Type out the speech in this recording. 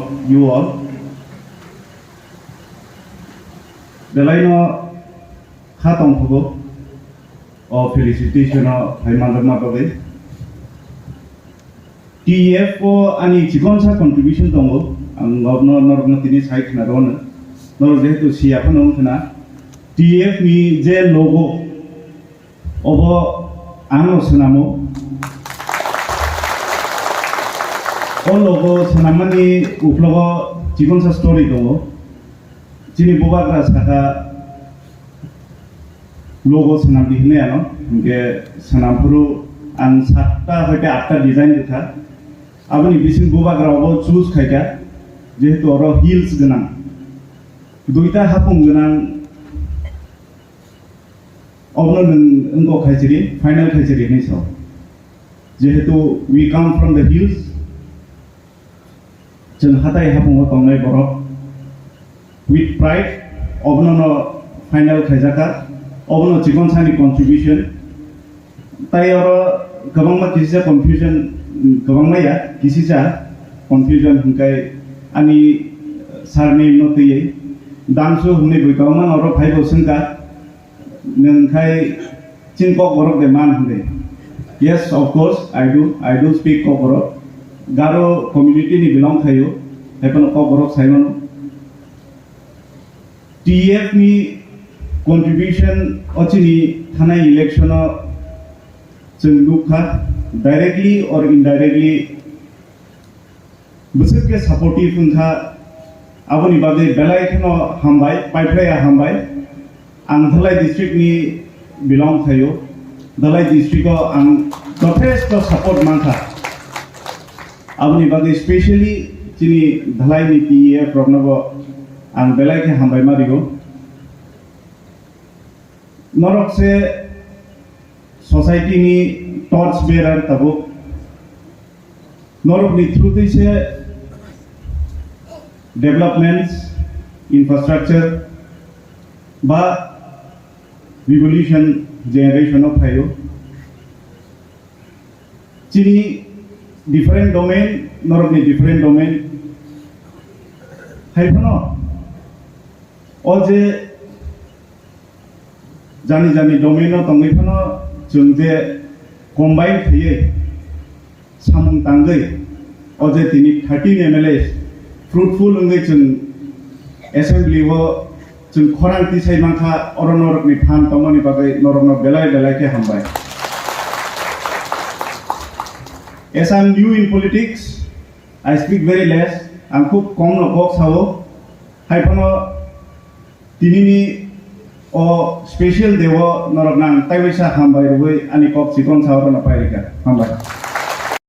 of you all. The line of Khatong Pugo or Felicitation of Haimandamatode. TEF for any Chikonsa contribution tongo, and Governor Narwkha Hike Narona, nor to see a phenomena. TEF me J logo over Ano Sanamo. All logo Sanamani Uplogo Chikonsa story tongo. Chini Bubaka Saka logo Sanam Dihneano, Sanampuru and Sata Haka after design with her. Abani Bisin Bubaka about choose Kaika, Jeto or heels Ganam. Duita Hapung Ganam Obnon Ngo Kajiri, final Kajiri Niso. Jeto, we come from the hills. Chen Hatai Hapung Tongai Borok. With pride, Obno final Kajaka, Obno Chikonsani contribution. Tayoro Kavama Kisha confusion, Kavamaya, Kisisa, confusion Hunkai, Ani Sarname Note, Dangsu Hune Bikaman or Paibo Senka, Nankai Chinkok Borok the man Hune. Yes, of course, I do speak Kokorok. Garo community ni belong Kayo, Happen of Kokorok Simon. TEF ni contribution ochini thana election Narwkha directly or indirectly busuk ke supportive untha aboni bade belai khano hambai paiphaya hambai ang Dhalai district ni belong thayo Dhalai district ko ang totest to support mangkha aboni bade especially chini Dhalai ni TEF robnabo ang belai ke hambai marigo Narwkha se society ni torch bearer tabo Narwkha ni through this developments infrastructure ba revolution generation of hayo chini different domain Narwkha ni different domain hayo oje jani domain no tongai phano jungje combine thiye samung tangai oje tini 13 MLAs fruitful ngai chung assembly wo chung khorang ti sai mangkha Narwkha ni tham tomani bagai Narwkha belai ke hambai. As I am new in politics, I speak very less. I'm khub kom no kok sao hai phano tinini o special dewa Narwkha nang taibisa hambai roi ani kok sikon sao na pairika hambai.